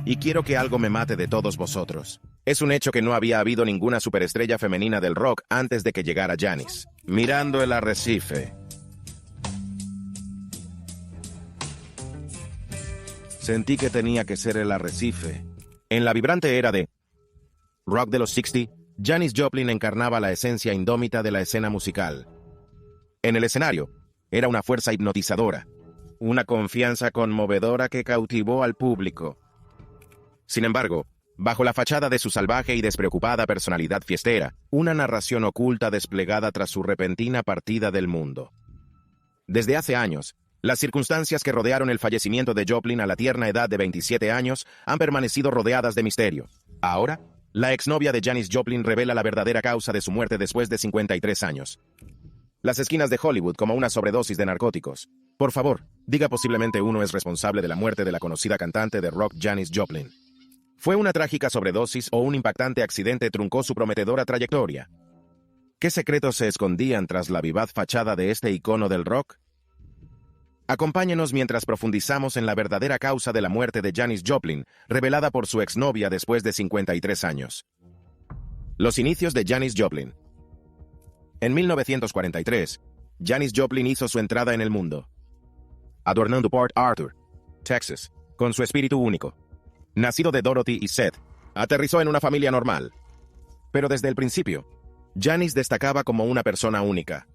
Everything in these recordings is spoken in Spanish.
Y quiero que algo me mate de todos vosotros. Es un hecho que no había habido ninguna superestrella femenina del rock antes de que llegara Janis. Mirando el arrecife. Sentí que tenía que ser el arrecife. En la vibrante era de rock de los 60, Janis Joplin encarnaba la esencia indómita de la escena musical. En el escenario, era una fuerza hipnotizadora, una confianza conmovedora que cautivó al público. Sin embargo, bajo la fachada de su salvaje y despreocupada personalidad fiestera, una narración oculta desplegada tras su repentina partida del mundo. Desde hace años, las circunstancias que rodearon el fallecimiento de Joplin a la tierna edad de 27 años han permanecido rodeadas de misterio. Ahora, la exnovia de Janis Joplin revela la verdadera causa de su muerte después de 53 años. Las esquinas de Hollywood como una sobredosis de narcóticos. Por favor, diga posiblemente uno es responsable de la muerte de la conocida cantante de rock Janis Joplin. ¿Fue una trágica sobredosis o un impactante accidente truncó su prometedora trayectoria? ¿Qué secretos se escondían tras la vivaz fachada de este icono del rock? Acompáñenos mientras profundizamos en la verdadera causa de la muerte de Janis Joplin, revelada por su exnovia después de 53 años. Los inicios de Janis Joplin. En 1943, Janis Joplin hizo su entrada en el mundo, adornando Port Arthur, Texas, con su espíritu único. Nacido de Dorothy y Seth, aterrizó en una familia normal. Pero desde el principio, Janis destacaba como una persona única.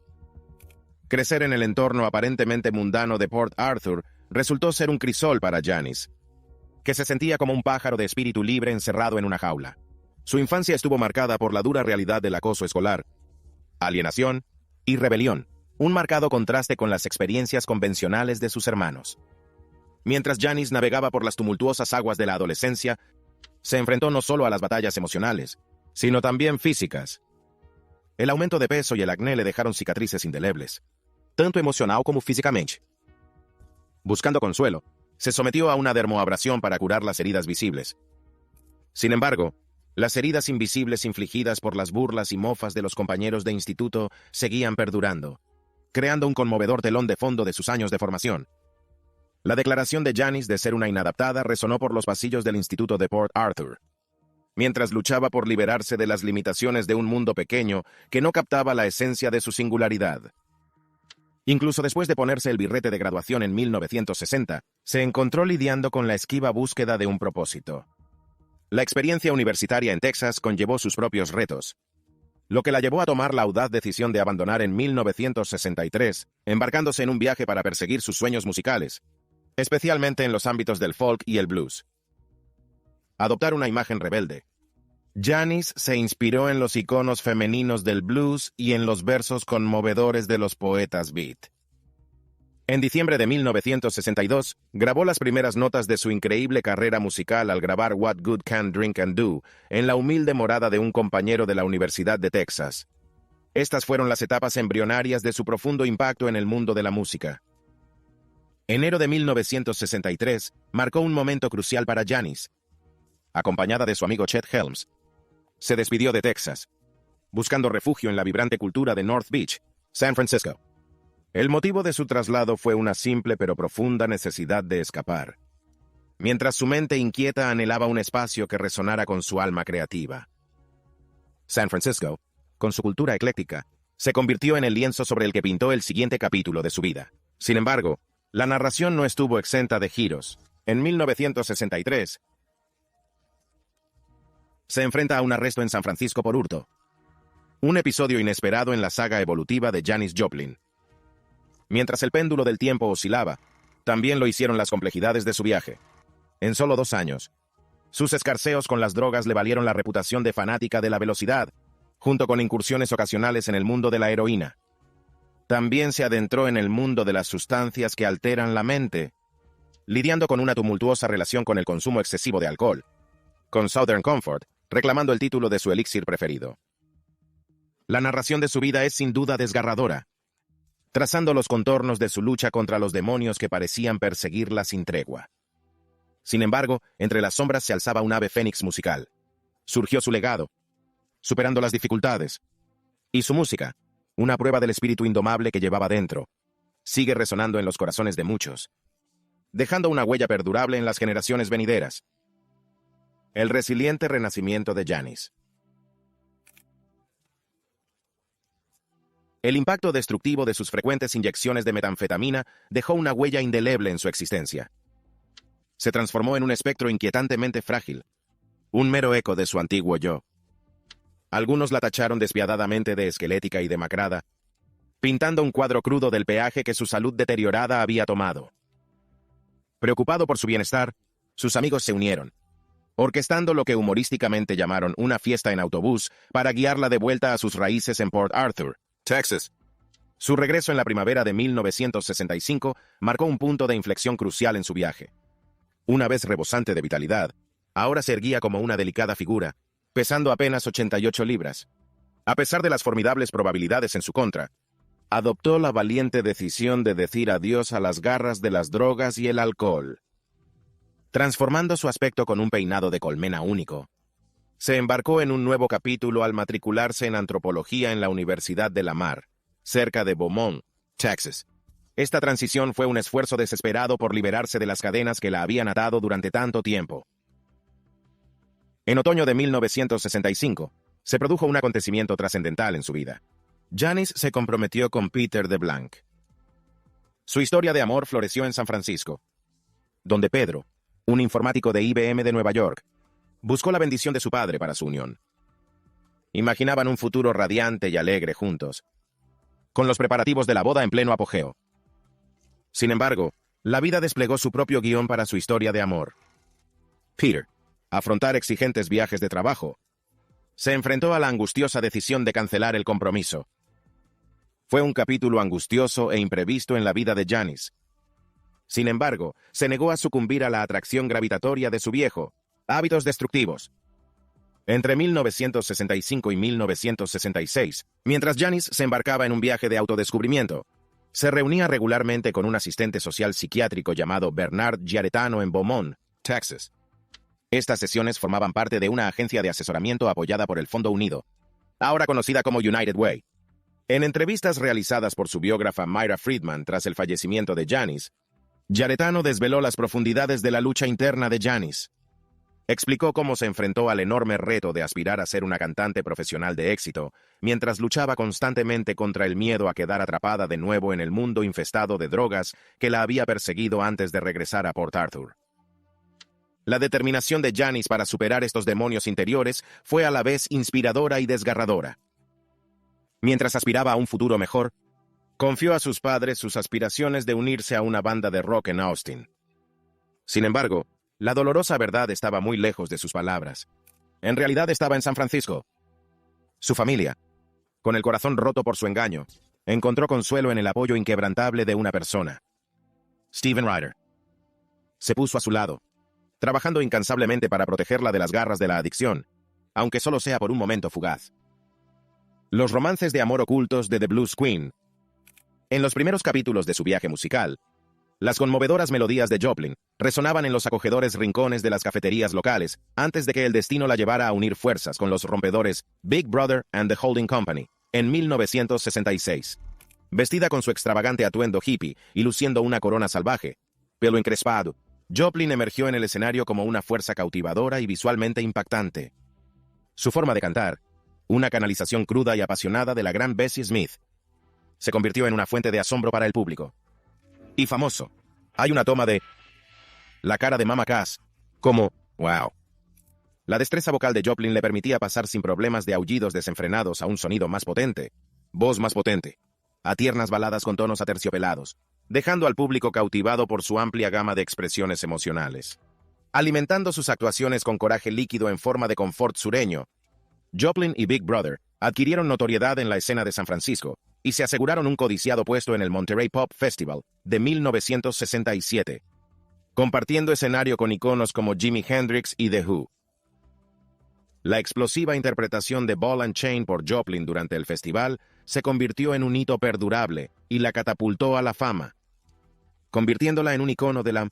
Crecer en el entorno aparentemente mundano de Port Arthur resultó ser un crisol para Janis, que se sentía como un pájaro de espíritu libre encerrado en una jaula. Su infancia estuvo marcada por la dura realidad del acoso escolar, alienación y rebelión, un marcado contraste con las experiencias convencionales de sus hermanos. Mientras Janis navegaba por las tumultuosas aguas de la adolescencia, se enfrentó no solo a las batallas emocionales, sino también físicas. El aumento de peso y el acné le dejaron cicatrices indelebles, tanto emocional como físicamente. Buscando consuelo, se sometió a una dermoabrasión para curar las heridas visibles. Sin embargo, las heridas invisibles infligidas por las burlas y mofas de los compañeros de instituto seguían perdurando, creando un conmovedor telón de fondo de sus años de formación. La declaración de Janis de ser una inadaptada resonó por los pasillos del instituto de Port Arthur, mientras luchaba por liberarse de las limitaciones de un mundo pequeño que no captaba la esencia de su singularidad. Incluso después de ponerse el birrete de graduación en 1960, se encontró lidiando con la esquiva búsqueda de un propósito. La experiencia universitaria en Texas conllevó sus propios retos, lo que la llevó a tomar la audaz decisión de abandonar en 1963, embarcándose en un viaje para perseguir sus sueños musicales, especialmente en los ámbitos del folk y el blues. Adoptar una imagen rebelde. Janis se inspiró en los iconos femeninos del blues y en los versos conmovedores de los poetas beat. En diciembre de 1962, grabó las primeras notas de su increíble carrera musical al grabar What Good Can Drink and Do en la humilde morada de un compañero de la Universidad de Texas. Estas fueron las etapas embrionarias de su profundo impacto en el mundo de la música. Enero de 1963 marcó un momento crucial para Janis. Acompañada de su amigo Chet Helms, se despidió de Texas, buscando refugio en la vibrante cultura de North Beach, San Francisco. El motivo de su traslado fue una simple pero profunda necesidad de escapar, mientras su mente inquieta anhelaba un espacio que resonara con su alma creativa. San Francisco, con su cultura ecléctica, se convirtió en el lienzo sobre el que pintó el siguiente capítulo de su vida. Sin embargo, la narración no estuvo exenta de giros. En 1963, se enfrenta a un arresto en San Francisco por hurto. Un episodio inesperado en la saga evolutiva de Janis Joplin. Mientras el péndulo del tiempo oscilaba, también lo hicieron las complejidades de su viaje. En solo 2 años, sus escarceos con las drogas le valieron la reputación de fanática de la velocidad, junto con incursiones ocasionales en el mundo de la heroína. También se adentró en el mundo de las sustancias que alteran la mente, lidiando con una tumultuosa relación con el consumo excesivo de alcohol, con Southern Comfort reclamando el título de su elixir preferido. La narración de su vida es sin duda desgarradora, trazando los contornos de su lucha contra los demonios que parecían perseguirla sin tregua. Sin embargo, entre las sombras se alzaba un ave fénix musical. Surgió su legado, superando las dificultades, y su música, una prueba del espíritu indomable que llevaba dentro, sigue resonando en los corazones de muchos, dejando una huella perdurable en las generaciones venideras. El resiliente renacimiento de Janis. El impacto destructivo de sus frecuentes inyecciones de metanfetamina dejó una huella indeleble en su existencia. Se transformó en un espectro inquietantemente frágil, un mero eco de su antiguo yo. Algunos la tacharon despiadadamente de esquelética y demacrada, pintando un cuadro crudo del peaje que su salud deteriorada había tomado. Preocupado por su bienestar, sus amigos se unieron, orquestando lo que humorísticamente llamaron una fiesta en autobús para guiarla de vuelta a sus raíces en Port Arthur, Texas. Su regreso en la primavera de 1965 marcó un punto de inflexión crucial en su viaje. Una vez rebosante de vitalidad, ahora se erguía como una delicada figura, pesando apenas 88 libras. A pesar de las formidables probabilidades en su contra, adoptó la valiente decisión de decir adiós a las garras de las drogas y el alcohol. Transformando su aspecto con un peinado de colmena único, se embarcó en un nuevo capítulo al matricularse en antropología en la Universidad de Lamar, cerca de Beaumont, Texas. Esta transición fue un esfuerzo desesperado por liberarse de las cadenas que la habían atado durante tanto tiempo. En otoño de 1965, se produjo un acontecimiento trascendental en su vida. Janis se comprometió con Peter DeBlanc. Su historia de amor floreció en San Francisco, donde Pedro, un informático de IBM de Nueva York, buscó la bendición de su padre para su unión. Imaginaban un futuro radiante y alegre juntos, con los preparativos de la boda en pleno apogeo. Sin embargo, la vida desplegó su propio guión para su historia de amor. Peter, afrontar exigentes viajes de trabajo, se enfrentó a la angustiosa decisión de cancelar el compromiso. Fue un capítulo angustioso e imprevisto en la vida de Janis. Sin embargo, se negó a sucumbir a la atracción gravitatoria de su viejo, hábitos destructivos. Entre 1965 y 1966, mientras Janis se embarcaba en un viaje de autodescubrimiento, se reunía regularmente con un asistente social psiquiátrico llamado Bernard Giaretano en Beaumont, Texas. Estas sesiones formaban parte de una agencia de asesoramiento apoyada por el Fondo Unido, ahora conocida como United Way. En entrevistas realizadas por su biógrafa Myra Friedman tras el fallecimiento de Janis, Giaretano desveló las profundidades de la lucha interna de Janis. Explicó cómo se enfrentó al enorme reto de aspirar a ser una cantante profesional de éxito, mientras luchaba constantemente contra el miedo a quedar atrapada de nuevo en el mundo infestado de drogas que la había perseguido antes de regresar a Port Arthur. La determinación de Janis para superar estos demonios interiores fue a la vez inspiradora y desgarradora. Mientras aspiraba a un futuro mejor, confió a sus padres sus aspiraciones de unirse a una banda de rock en Austin. Sin embargo, la dolorosa verdad estaba muy lejos de sus palabras. En realidad estaba en San Francisco. Su familia, con el corazón roto por su engaño, encontró consuelo en el apoyo inquebrantable de una persona. Steven Ryder. Se puso a su lado, trabajando incansablemente para protegerla de las garras de la adicción, aunque solo sea por un momento fugaz. Los romances de amor ocultos de The Blues Queen. En los primeros capítulos de su viaje musical, las conmovedoras melodías de Joplin resonaban en los acogedores rincones de las cafeterías locales antes de que el destino la llevara a unir fuerzas con los rompedores Big Brother and the Holding Company en 1966. Vestida con su extravagante atuendo hippie y luciendo una corona salvaje, pelo encrespado, Joplin emergió en el escenario como una fuerza cautivadora y visualmente impactante. Su forma de cantar, una canalización cruda y apasionada de la gran Bessie Smith, se convirtió en una fuente de asombro para el público. Y famoso. Hay una toma de la cara de Mama Cass, como ¡wow! La destreza vocal de Joplin le permitía pasar sin problemas de aullidos desenfrenados a un sonido más potente, voz más potente, a tiernas baladas con tonos aterciopelados, dejando al público cautivado por su amplia gama de expresiones emocionales. Alimentando sus actuaciones con coraje líquido en forma de confort sureño, Joplin y Big Brother adquirieron notoriedad en la escena de San Francisco y se aseguraron un codiciado puesto en el Monterey Pop Festival de 1967, compartiendo escenario con iconos como Jimi Hendrix y The Who. La explosiva interpretación de Ball and Chain por Joplin durante el festival se convirtió en un hito perdurable y la catapultó a la fama, convirtiéndola en un icono de la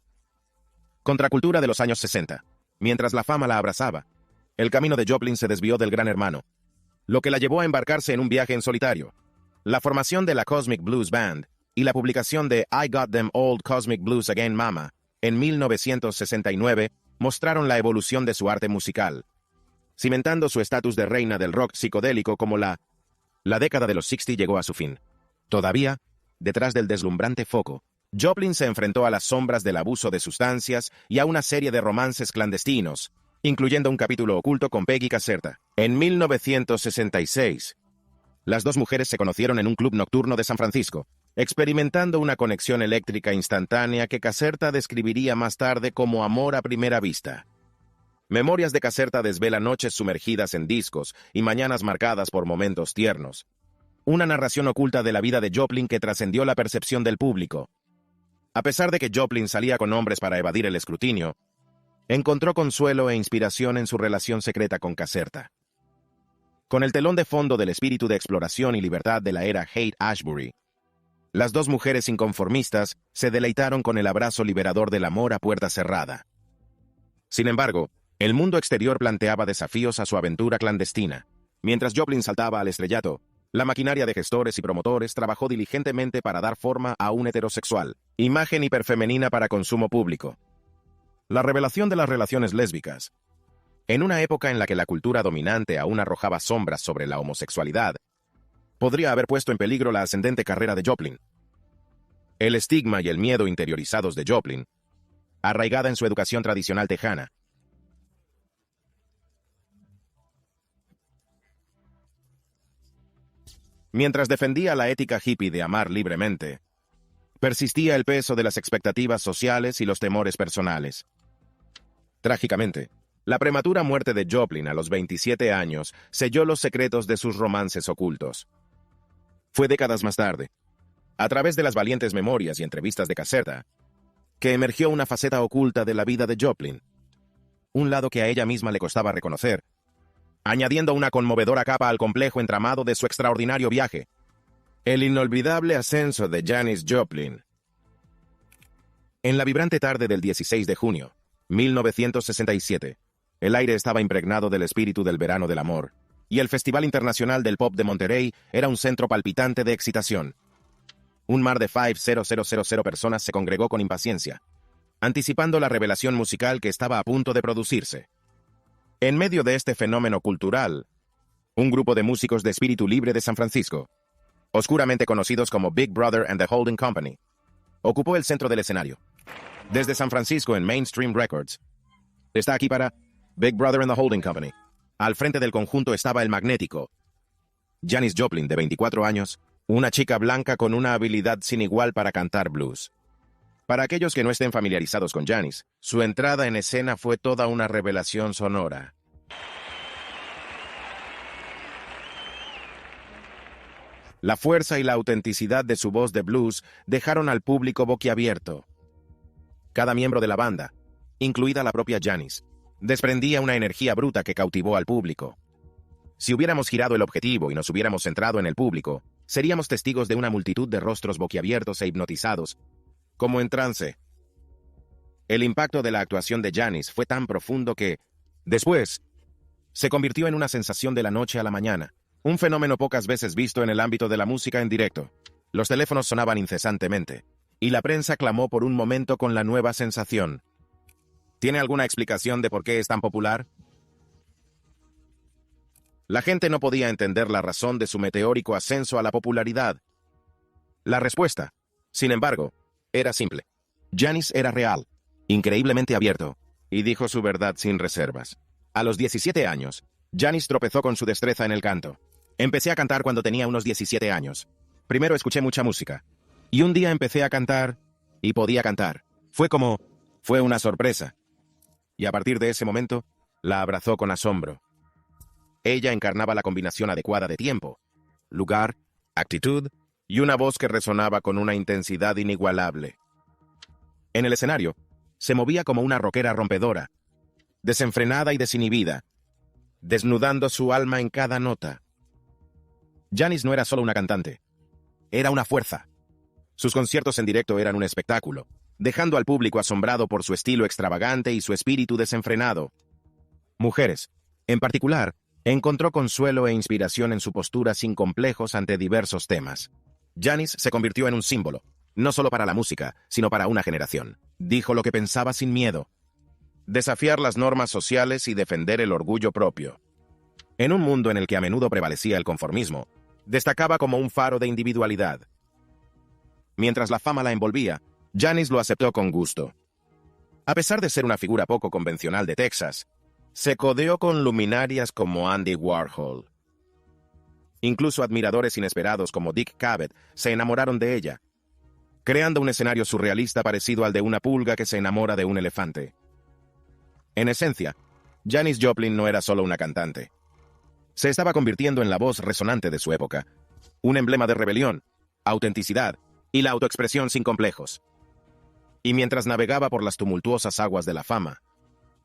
contracultura de los años 60. Mientras la fama la abrazaba, el camino de Joplin se desvió del Gran Hermano, lo que la llevó a embarcarse en un viaje en solitario. La formación de la Cosmic Blues Band y la publicación de I Got Them Old Cosmic Blues Again Mama en 1969 mostraron la evolución de su arte musical, cimentando su estatus de reina del rock psicodélico como la década de los 60 llegó a su fin. Todavía, detrás del deslumbrante foco, Joplin se enfrentó a las sombras del abuso de sustancias y a una serie de romances clandestinos, incluyendo un capítulo oculto con Peggy Caserta. En 1966, las dos mujeres se conocieron en un club nocturno de San Francisco, experimentando una conexión eléctrica instantánea que Caserta describiría más tarde como amor a primera vista. Memorias de Caserta desvela noches sumergidas en discos y mañanas marcadas por momentos tiernos. Una narración oculta de la vida de Joplin que trascendió la percepción del público. A pesar de que Joplin salía con hombres para evadir el escrutinio, encontró consuelo e inspiración en su relación secreta con Caserta. Con el telón de fondo del espíritu de exploración y libertad de la era Haight-Ashbury, las dos mujeres inconformistas se deleitaron con el abrazo liberador del amor a puerta cerrada. Sin embargo, el mundo exterior planteaba desafíos a su aventura clandestina. Mientras Joplin saltaba al estrellato, la maquinaria de gestores y promotores trabajó diligentemente para dar forma a un heterosexual, imagen hiperfemenina para consumo público. La revelación de las relaciones lésbicas. En una época en la que la cultura dominante aún arrojaba sombras sobre la homosexualidad, podría haber puesto en peligro la ascendente carrera de Joplin. El estigma y el miedo interiorizados de Joplin, arraigada en su educación tradicional tejana, mientras defendía la ética hippie de amar libremente, persistía el peso de las expectativas sociales y los temores personales. Trágicamente, la prematura muerte de Joplin a los 27 años selló los secretos de sus romances ocultos. Fue décadas más tarde, a través de las valientes memorias y entrevistas de Caserta, que emergió una faceta oculta de la vida de Joplin, un lado que a ella misma le costaba reconocer, añadiendo una conmovedora capa al complejo entramado de su extraordinario viaje. El inolvidable ascenso de Janis Joplin. En la vibrante tarde del 16 de junio, 1967, el aire estaba impregnado del espíritu del verano del amor, y el Festival Internacional del Pop de Monterrey era un centro palpitante de excitación. Un mar de 5,000 personas se congregó con impaciencia, anticipando la revelación musical que estaba a punto de producirse. En medio de este fenómeno cultural, un grupo de músicos de espíritu libre de San Francisco, oscuramente conocidos como Big Brother and the Holding Company, ocupó el centro del escenario. Desde San Francisco en Mainstream Records, está aquí para Big Brother and the Holding Company. Al frente del conjunto estaba el magnético Janis Joplin, de 24 años, una chica blanca con una habilidad sin igual para cantar blues. Para aquellos que no estén familiarizados con Janis, su entrada en escena fue toda una revelación sonora. La fuerza y la autenticidad de su voz de blues dejaron al público boquiabierto. Cada miembro de la banda, incluida la propia Janis, desprendía una energía bruta que cautivó al público. Si hubiéramos girado el objetivo y nos hubiéramos centrado en el público, seríamos testigos de una multitud de rostros boquiabiertos e hipnotizados, como en trance. El impacto de la actuación de Janis fue tan profundo que, después, se convirtió en una sensación de la noche a la mañana, un fenómeno pocas veces visto en el ámbito de la música en directo. Los teléfonos sonaban incesantemente, y la prensa clamó por un momento con la nueva sensación. ¿Tiene alguna explicación de por qué es tan popular? La gente no podía entender la razón de su meteórico ascenso a la popularidad. La respuesta, sin embargo, era simple. Janis era real, increíblemente abierto, y dijo su verdad sin reservas. A los 17 años, Janis tropezó con su destreza en el canto. Empecé a cantar cuando tenía unos 17 años. Primero escuché mucha música. Y un día empecé a cantar, y podía cantar. Fue una sorpresa. Y a partir de ese momento, la abrazó con asombro. Ella encarnaba la combinación adecuada de tiempo, lugar, actitud y una voz que resonaba con una intensidad inigualable. En el escenario, se movía como una rockera rompedora, desenfrenada y desinhibida, desnudando su alma en cada nota. Janis no era solo una cantante, era una fuerza. Sus conciertos en directo eran un espectáculo, dejando al público asombrado por su estilo extravagante y su espíritu desenfrenado. Mujeres, en particular, encontró consuelo e inspiración en su postura sin complejos ante diversos temas. Janis se convirtió en un símbolo, no solo para la música, sino para una generación. Dijo lo que pensaba sin miedo. desafiar las normas sociales y defender el orgullo propio. En un mundo en el que a menudo prevalecía el conformismo, destacaba como un faro de individualidad. Mientras la fama la envolvía, Janis lo aceptó con gusto. A pesar de ser una figura poco convencional de Texas, se codeó con luminarias como Andy Warhol. Incluso admiradores inesperados como Dick Cavett se enamoraron de ella, creando un escenario surrealista parecido al de una pulga que se enamora de un elefante. En esencia, Janis Joplin no era solo una cantante. Se estaba convirtiendo en la voz resonante de su época, un emblema de rebelión, autenticidad y la autoexpresión sin complejos. Y mientras navegaba por las tumultuosas aguas de la fama,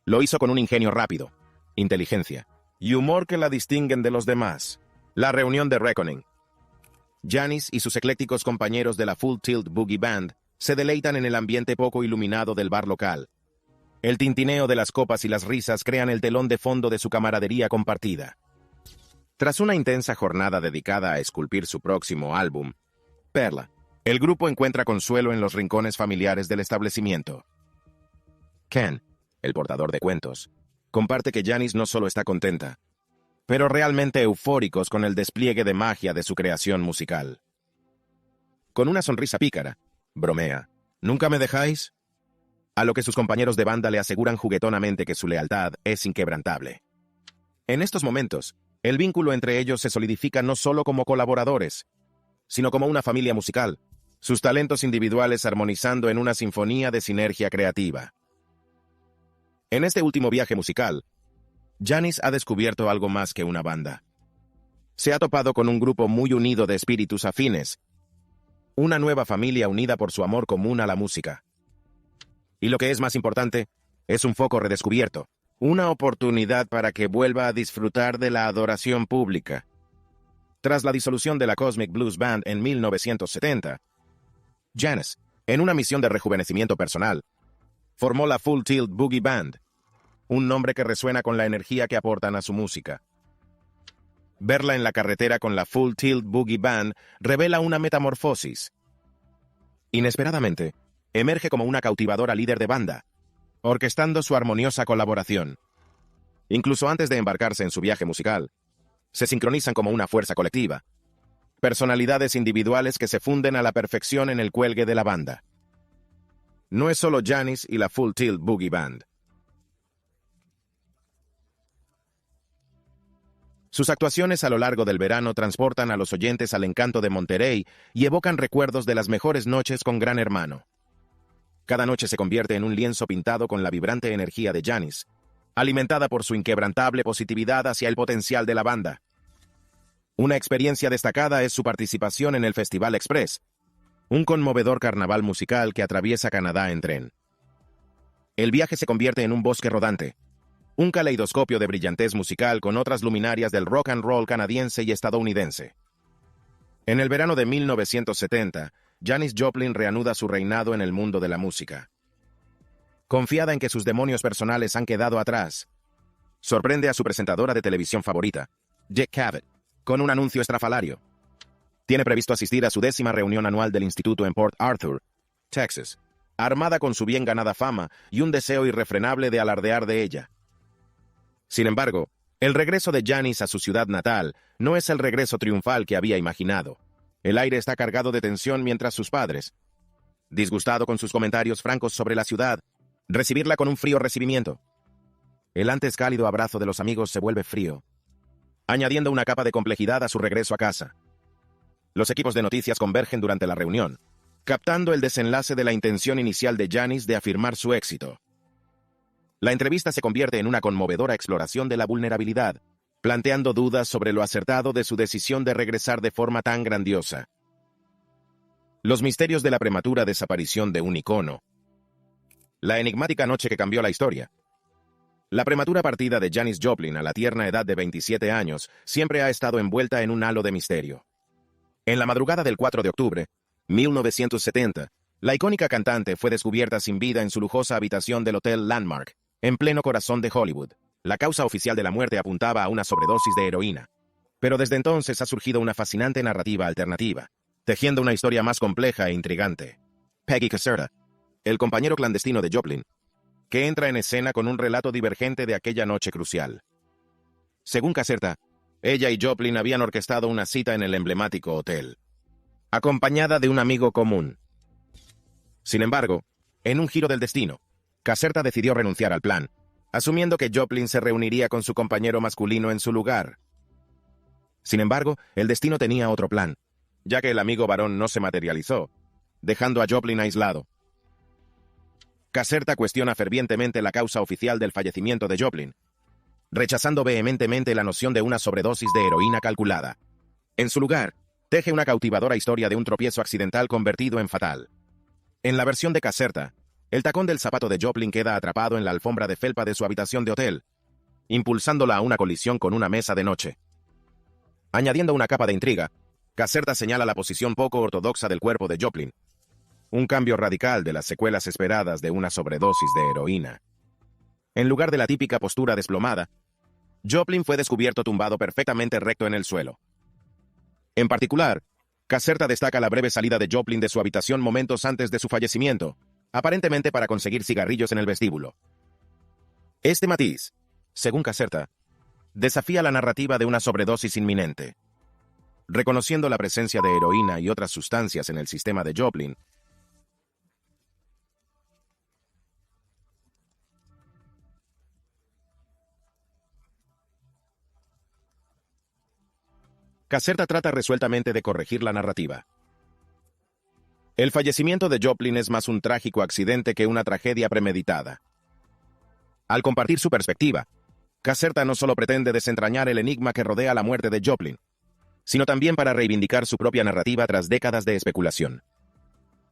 lo hizo con un ingenio rápido, inteligencia y humor que la distinguen de los demás. La reunión de Reckoning. Janis y sus eclécticos compañeros de la Full Tilt Boogie Band se deleitan en el ambiente poco iluminado del bar local. El tintineo de las copas y las risas crean el telón de fondo de su camaradería compartida. Tras una intensa jornada dedicada a esculpir su próximo álbum, Perla, el grupo encuentra consuelo en los rincones familiares del establecimiento. Ken, el portador de cuentos, comparte que Janis no solo está contenta, pero realmente eufóricos con el despliegue de magia de su creación musical. Con una sonrisa pícara, bromea, ¿nunca me dejáis? A lo que sus compañeros de banda le aseguran juguetonamente que su lealtad es inquebrantable. En estos momentos, el vínculo entre ellos se solidifica no solo como colaboradores, sino como una familia musical, sus talentos individuales armonizando en una sinfonía de sinergia creativa. En este último viaje musical, Janis ha descubierto algo más que una banda. Se ha topado con un grupo muy unido de espíritus afines, una nueva familia unida por su amor común a la música. Y lo que es más importante, es un foco redescubierto, una oportunidad para que vuelva a disfrutar de la adoración pública. Tras la disolución de la Cosmic Blues Band en 1970, Janis, en una misión de rejuvenecimiento personal, formó la Full Tilt Boogie Band, un nombre que resuena con la energía que aportan a su música. Verla en la carretera con la Full Tilt Boogie Band revela una metamorfosis. Inesperadamente, emerge como una cautivadora líder de banda, orquestando su armoniosa colaboración. Incluso antes de embarcarse en su viaje musical, se sincronizan como una fuerza colectiva, personalidades individuales que se funden a la perfección en el cuelgue de la banda. No es solo Janis y la Full Tilt Boogie Band. Sus actuaciones a lo largo del verano transportan a los oyentes al encanto de Monterey y evocan recuerdos de las mejores noches con Gran Hermano. Cada noche se convierte en un lienzo pintado con la vibrante energía de Janis, alimentada por su inquebrantable positividad hacia el potencial de la banda. Una experiencia destacada es su participación en el Festival Express, un conmovedor carnaval musical que atraviesa Canadá en tren. El viaje se convierte en un bosque rodante, un caleidoscopio de brillantez musical con otras luminarias del rock and roll canadiense y estadounidense. En el verano de 1970, Janis Joplin reanuda su reinado en el mundo de la música. Confiada en que sus demonios personales han quedado atrás, sorprende a su presentadora de televisión favorita, Dick Cavett, con un anuncio estrafalario. Tiene previsto asistir a su 10ª reunión anual del instituto en Port Arthur, Texas, armada con su bien ganada fama y un deseo irrefrenable de alardear de ella. Sin embargo, el regreso de Janis a su ciudad natal no es el regreso triunfal que había imaginado. El aire está cargado de tensión mientras sus padres, disgustado con sus comentarios francos sobre la ciudad, recibirla con un frío recibimiento. El antes cálido abrazo de los amigos se vuelve frío, añadiendo una capa de complejidad a su regreso a casa. Los equipos de noticias convergen durante la reunión, captando el desenlace de la intención inicial de Janis de afirmar su éxito. La entrevista se convierte en una conmovedora exploración de la vulnerabilidad, planteando dudas sobre lo acertado de su decisión de regresar de forma tan grandiosa. Los misterios de la prematura desaparición de un icono. La enigmática noche que cambió la historia. La prematura partida de Janis Joplin a la tierna edad de 27 años siempre ha estado envuelta en un halo de misterio. En la madrugada del 4 de octubre, 1970, la icónica cantante fue descubierta sin vida en su lujosa habitación del Hotel Landmark, en pleno corazón de Hollywood. La causa oficial de la muerte apuntaba a una sobredosis de heroína. Pero desde entonces ha surgido una fascinante narrativa alternativa, tejiendo una historia más compleja e intrigante. Peggy Caserta, el compañero clandestino de Joplin, que entra en escena con un relato divergente de aquella noche crucial. Según Caserta, ella y Joplin habían orquestado una cita en el emblemático hotel, acompañada de un amigo común. Sin embargo, en un giro del destino, Caserta decidió renunciar al plan, asumiendo que Joplin se reuniría con su compañero masculino en su lugar. Sin embargo, el destino tenía otro plan, ya que el amigo varón no se materializó, dejando a Joplin aislado. Caserta cuestiona fervientemente la causa oficial del fallecimiento de Joplin, rechazando vehementemente la noción de una sobredosis de heroína calculada. En su lugar, teje una cautivadora historia de un tropiezo accidental convertido en fatal. En la versión de Caserta, el tacón del zapato de Joplin queda atrapado en la alfombra de felpa de su habitación de hotel, impulsándola a una colisión con una mesa de noche. Añadiendo una capa de intriga, Caserta señala la posición poco ortodoxa del cuerpo de Joplin, un cambio radical de las secuelas esperadas de una sobredosis de heroína. En lugar de la típica postura desplomada, Joplin fue descubierto tumbado perfectamente recto en el suelo. En particular, Caserta destaca la breve salida de Joplin de su habitación momentos antes de su fallecimiento, aparentemente para conseguir cigarrillos en el vestíbulo. Este matiz, según Caserta, desafía la narrativa de una sobredosis inminente. Reconociendo la presencia de heroína y otras sustancias en el sistema de Joplin, Caserta trata resueltamente de corregir la narrativa. El fallecimiento de Joplin es más un trágico accidente que una tragedia premeditada. Al compartir su perspectiva, Caserta no solo pretende desentrañar el enigma que rodea la muerte de Joplin, sino también para reivindicar su propia narrativa tras décadas de especulación.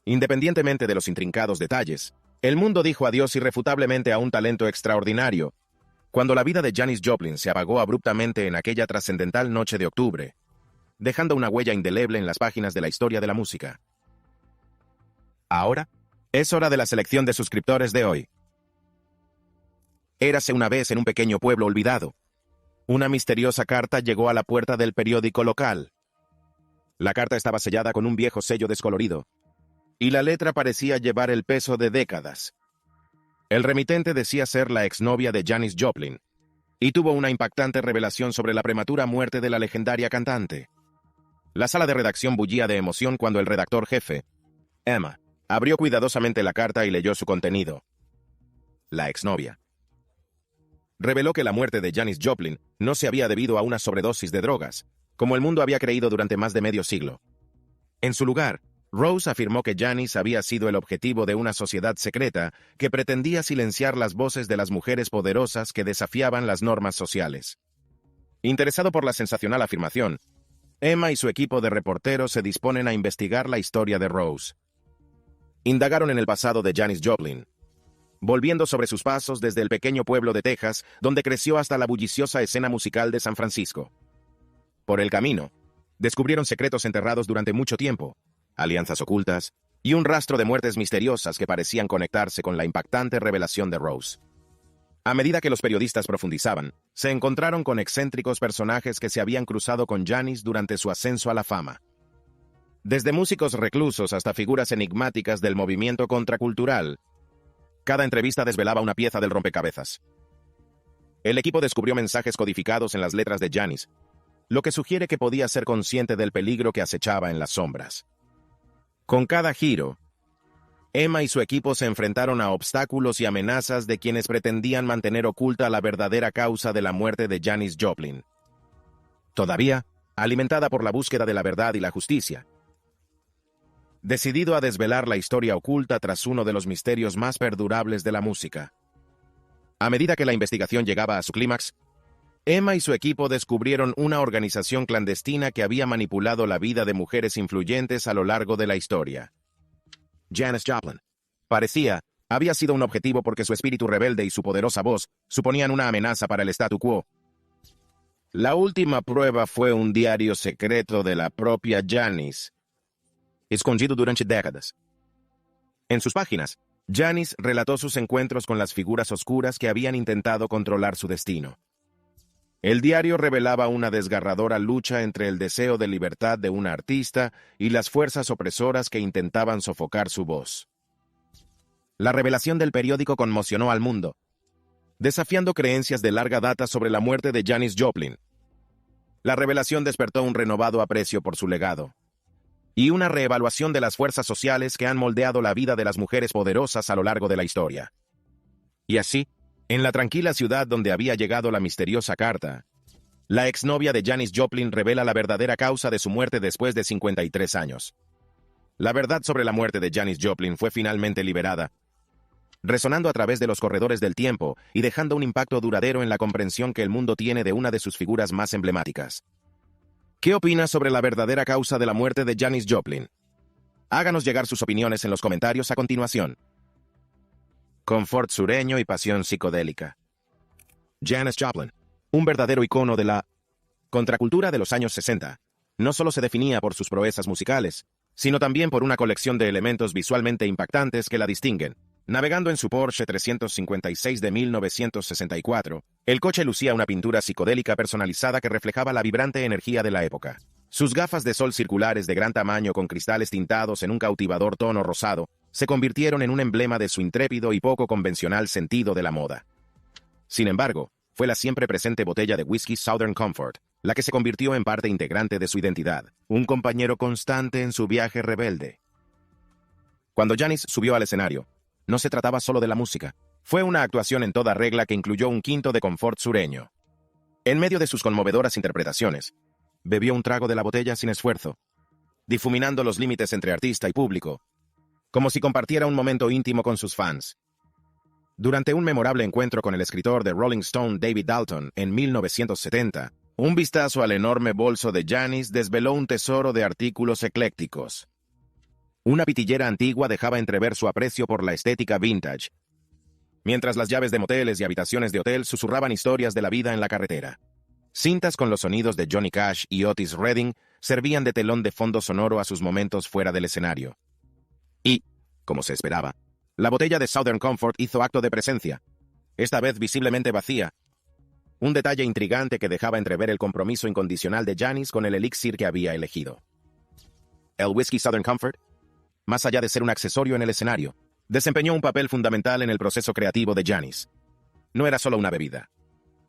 Independientemente de los intrincados detalles, el mundo dijo adiós irrefutablemente a un talento extraordinario, cuando la vida de Janis Joplin se apagó abruptamente en aquella trascendental noche de octubre, dejando una huella indeleble en las páginas de la historia de la música. Ahora, es hora de la selección de suscriptores de hoy. Érase una vez en un pequeño pueblo olvidado. Una misteriosa carta llegó a la puerta del periódico local. La carta estaba sellada con un viejo sello descolorido, y la letra parecía llevar el peso de décadas. El remitente decía ser la exnovia de Janis Joplin, y tuvo una impactante revelación sobre la prematura muerte de la legendaria cantante. La sala de redacción bullía de emoción cuando el redactor jefe, Emma, abrió cuidadosamente la carta y leyó su contenido. La exnovia reveló que la muerte de Janis Joplin no se había debido a una sobredosis de drogas, como el mundo había creído durante más de medio siglo. En su lugar, Rose afirmó que Janis había sido el objetivo de una sociedad secreta que pretendía silenciar las voces de las mujeres poderosas que desafiaban las normas sociales. Interesado por la sensacional afirmación, Emma y su equipo de reporteros se disponen a investigar la historia de Rose. Indagaron en el pasado de Janis Joplin, volviendo sobre sus pasos desde el pequeño pueblo de Texas, donde creció hasta la bulliciosa escena musical de San Francisco. Por el camino, descubrieron secretos enterrados durante mucho tiempo, alianzas ocultas y un rastro de muertes misteriosas que parecían conectarse con la impactante revelación de Rose. A medida que los periodistas profundizaban, se encontraron con excéntricos personajes que se habían cruzado con Janis durante su ascenso a la fama. Desde músicos reclusos hasta figuras enigmáticas del movimiento contracultural, cada entrevista desvelaba una pieza del rompecabezas. El equipo descubrió mensajes codificados en las letras de Janis, lo que sugiere que podía ser consciente del peligro que acechaba en las sombras. Con cada giro, Emma y su equipo se enfrentaron a obstáculos y amenazas de quienes pretendían mantener oculta la verdadera causa de la muerte de Janis Joplin. Todavía, alimentada por la búsqueda de la verdad y la justicia, decidido a desvelar la historia oculta tras uno de los misterios más perdurables de la música. A medida que la investigación llegaba a su clímax, Emma y su equipo descubrieron una organización clandestina que había manipulado la vida de mujeres influyentes a lo largo de la historia. Janis Joplin, parecía, había sido un objetivo porque su espíritu rebelde y su poderosa voz suponían una amenaza para el statu quo. La última prueba fue un diario secreto de la propia Janis, escondido durante décadas. En sus páginas, Janis relató sus encuentros con las figuras oscuras que habían intentado controlar su destino. El diario revelaba una desgarradora lucha entre el deseo de libertad de una artista y las fuerzas opresoras que intentaban sofocar su voz. La revelación del periódico conmocionó al mundo, desafiando creencias de larga data sobre la muerte de Janis Joplin. La revelación despertó un renovado aprecio por su legado y una reevaluación de las fuerzas sociales que han moldeado la vida de las mujeres poderosas a lo largo de la historia. Y así, en la tranquila ciudad donde había llegado la misteriosa carta, la exnovia de Janis Joplin revela la verdadera causa de su muerte después de 53 años. La verdad sobre la muerte de Janis Joplin fue finalmente liberada, resonando a través de los corredores del tiempo y dejando un impacto duradero en la comprensión que el mundo tiene de una de sus figuras más emblemáticas. ¿Qué opinas sobre la verdadera causa de la muerte de Janis Joplin? Háganos llegar sus opiniones en los comentarios a continuación. Confort sureño y pasión psicodélica. Janis Joplin, un verdadero icono de la contracultura de los años 60, no solo se definía por sus proezas musicales, sino también por una colección de elementos visualmente impactantes que la distinguen. Navegando en su Porsche 356 de 1964, el coche lucía una pintura psicodélica personalizada que reflejaba la vibrante energía de la época. Sus gafas de sol circulares de gran tamaño con cristales tintados en un cautivador tono rosado se convirtieron en un emblema de su intrépido y poco convencional sentido de la moda. Sin embargo, fue la siempre presente botella de whisky Southern Comfort la que se convirtió en parte integrante de su identidad, un compañero constante en su viaje rebelde. Cuando Janis subió al escenario, no se trataba solo de la música. Fue una actuación en toda regla que incluyó un quinto de confort sureño. En medio de sus conmovedoras interpretaciones, bebió un trago de la botella sin esfuerzo, difuminando los límites entre artista y público, como si compartiera un momento íntimo con sus fans. Durante un memorable encuentro con el escritor de Rolling Stone David Dalton en 1970, un vistazo al enorme bolso de Janis desveló un tesoro de artículos eclécticos. Una pitillera antigua dejaba entrever su aprecio por la estética vintage, mientras las llaves de moteles y habitaciones de hotel susurraban historias de la vida en la carretera. Cintas con los sonidos de Johnny Cash y Otis Redding servían de telón de fondo sonoro a sus momentos fuera del escenario. Y, como se esperaba, la botella de Southern Comfort hizo acto de presencia, esta vez visiblemente vacía, un detalle intrigante que dejaba entrever el compromiso incondicional de Janis con el elixir que había elegido. El whisky Southern Comfort, más allá de ser un accesorio en el escenario, desempeñó un papel fundamental en el proceso creativo de Janis. No era solo una bebida.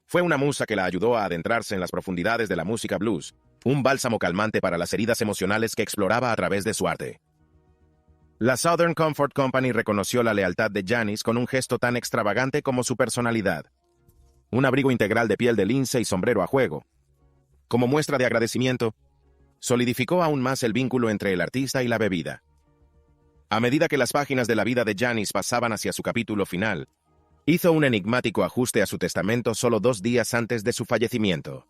Fue una musa que la ayudó a adentrarse en las profundidades de la música blues, un bálsamo calmante para las heridas emocionales que exploraba a través de su arte. La Southern Comfort Company reconoció la lealtad de Janis con un gesto tan extravagante como su personalidad. Un abrigo integral de piel de lince y sombrero a juego. Como muestra de agradecimiento, solidificó aún más el vínculo entre el artista y la bebida. A medida que las páginas de la vida de Janis pasaban hacia su capítulo final, hizo un enigmático ajuste a su testamento solo 2 días antes de su fallecimiento.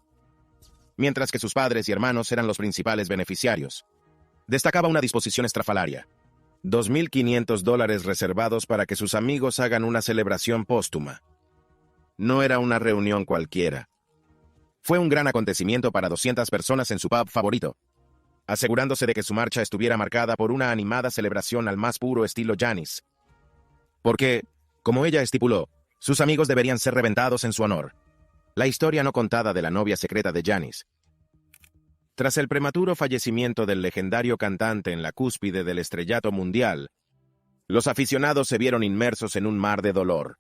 Mientras que sus padres y hermanos eran los principales beneficiarios, destacaba una disposición estrafalaria: $2,500 reservados para que sus amigos hagan una celebración póstuma. No era una reunión cualquiera. Fue un gran acontecimiento para 200 personas en su pub favorito, asegurándose de que su marcha estuviera marcada por una animada celebración al más puro estilo Janis. Porque, como ella estipuló, sus amigos deberían ser reventados en su honor. La historia no contada de la novia secreta de Janis. Tras el prematuro fallecimiento del legendario cantante en la cúspide del estrellato mundial, los aficionados se vieron inmersos en un mar de dolor.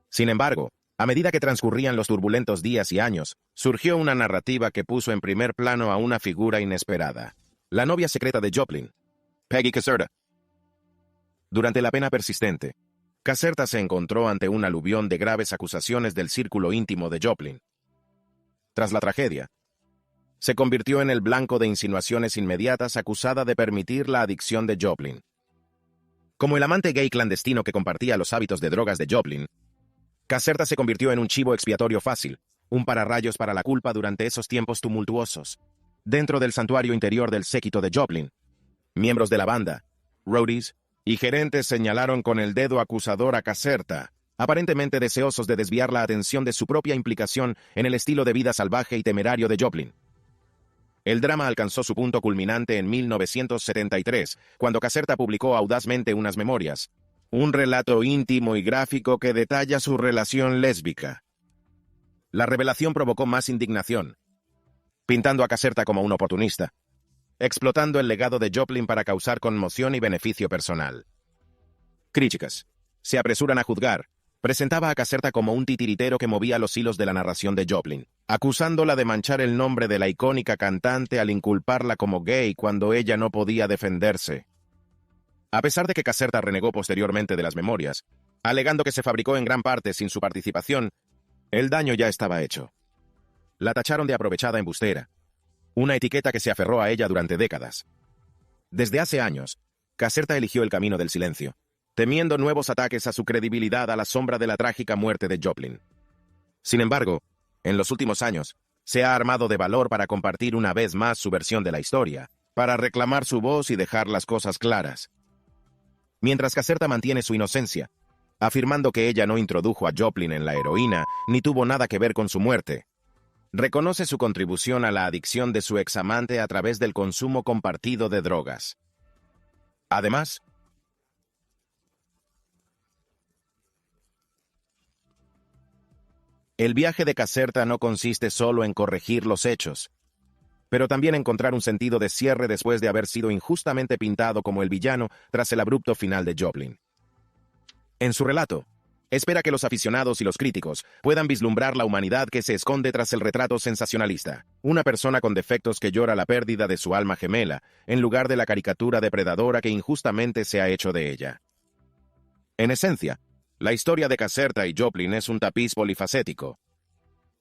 Sin embargo, a medida que transcurrían los turbulentos días y años, surgió una narrativa que puso en primer plano a una figura inesperada: la novia secreta de Joplin, Peggy Caserta. Durante la pena persistente, Caserta se encontró ante un aluvión de graves acusaciones del círculo íntimo de Joplin. Tras la tragedia, se convirtió en el blanco de insinuaciones inmediatas, acusada de permitir la adicción de Joplin. Como el amante gay clandestino que compartía los hábitos de drogas de Joplin, Caserta se convirtió en un chivo expiatorio fácil, un pararrayos para la culpa durante esos tiempos tumultuosos. Dentro del santuario interior del séquito de Joplin, miembros de la banda, roadies y gerentes señalaron con el dedo acusador a Caserta, aparentemente deseosos de desviar la atención de su propia implicación en el estilo de vida salvaje y temerario de Joplin. El drama alcanzó su punto culminante en 1973, cuando Caserta publicó audazmente unas memorias, un relato íntimo y gráfico que detalla su relación lésbica. La revelación provocó más indignación, pintando a Caserta como un oportunista, explotando el legado de Joplin para causar conmoción y beneficio personal. críticas se apresuran a juzgar, presentaba a Caserta como un titiritero que movía los hilos de la narración de Joplin, acusándola de manchar el nombre de la icónica cantante al inculparla como gay cuando ella no podía defenderse. A pesar de que Caserta renegó posteriormente de las memorias, alegando que se fabricó en gran parte sin su participación, el daño ya estaba hecho. La tacharon de aprovechada embustera, una etiqueta que se aferró a ella durante décadas. Desde hace años, Caserta eligió el camino del silencio, temiendo nuevos ataques a su credibilidad a la sombra de la trágica muerte de Joplin. Sin embargo, en los últimos años, se ha armado de valor para compartir una vez más su versión de la historia, para reclamar su voz y dejar las cosas claras. Mientras Caserta mantiene su inocencia, afirmando que ella no introdujo a Joplin en la heroína ni tuvo nada que ver con su muerte, reconoce su contribución a la adicción de su examante a través del consumo compartido de drogas. Además, el viaje de Caserta no consiste solo en corregir los hechos, pero también encontrar un sentido de cierre después de haber sido injustamente pintado como el villano tras el abrupto final de Joplin. En su relato, espera que los aficionados y los críticos puedan vislumbrar la humanidad que se esconde tras el retrato sensacionalista, una persona con defectos que llora la pérdida de su alma gemela, en lugar de la caricatura depredadora que injustamente se ha hecho de ella. En esencia, la historia de Caserta y Joplin es un tapiz polifacético,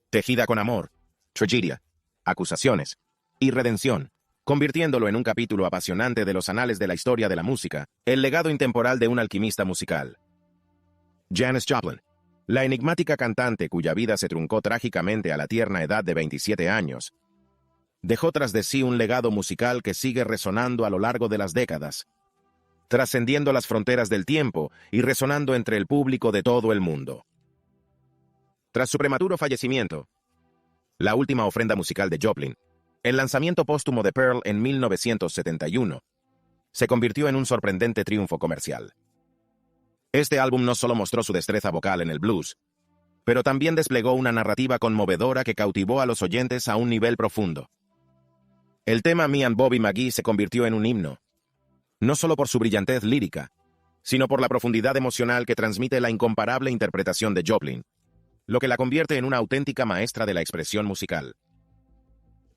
tejida con amor, tragedia, acusaciones y redención, convirtiéndolo en un capítulo apasionante de los anales de la historia de la música, el legado intemporal de un alquimista musical. Janis Joplin, la enigmática cantante cuya vida se truncó trágicamente a la tierna edad de 27 años, dejó tras de sí un legado musical que sigue resonando a lo largo de las décadas, trascendiendo las fronteras del tiempo y resonando entre el público de todo el mundo. Tras su prematuro fallecimiento, la última ofrenda musical de Joplin, el lanzamiento póstumo de Pearl en 1971, se convirtió en un sorprendente triunfo comercial. Este álbum no solo mostró su destreza vocal en el blues, pero también desplegó una narrativa conmovedora que cautivó a los oyentes a un nivel profundo. El tema Me and Bobby McGee se convirtió en un himno, no solo por su brillantez lírica, sino por la profundidad emocional que transmite la incomparable interpretación de Joplin, lo que la convierte en una auténtica maestra de la expresión musical.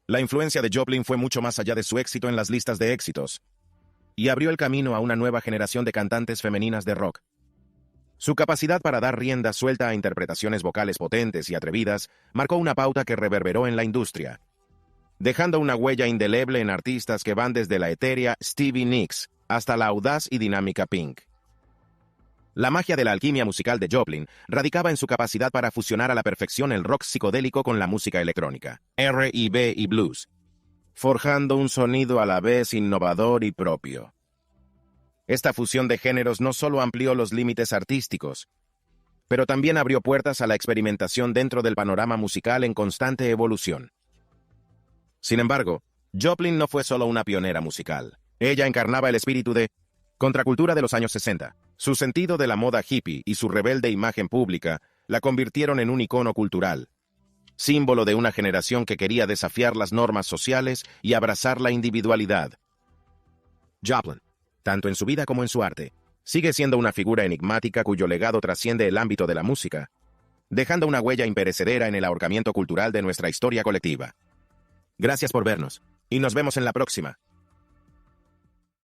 La influencia de Joplin fue mucho más allá de su éxito en las listas de éxitos, y abrió el camino a una nueva generación de cantantes femeninas de rock. Su capacidad para dar rienda suelta a interpretaciones vocales potentes y atrevidas marcó una pauta que reverberó en la industria, dejando una huella indeleble en artistas que van desde la etérea Stevie Nicks hasta la audaz y dinámica Pink. La magia de la alquimia musical de Joplin radicaba en su capacidad para fusionar a la perfección el rock psicodélico con la música electrónica, R&B y blues, forjando un sonido a la vez innovador y propio. Esta fusión de géneros no solo amplió los límites artísticos, pero también abrió puertas a la experimentación dentro del panorama musical en constante evolución. Sin embargo, Joplin no fue solo una pionera musical. Ella encarnaba el espíritu de contracultura de los años 60. Su sentido de la moda hippie y su rebelde imagen pública la convirtieron en un icono cultural, símbolo de una generación que quería desafiar las normas sociales y abrazar la individualidad. Joplin, tanto en su vida como en su arte, sigue siendo una figura enigmática cuyo legado trasciende el ámbito de la música, dejando una huella imperecedera en el ahorcamiento cultural de nuestra historia colectiva. Gracias por vernos, y nos vemos en la próxima.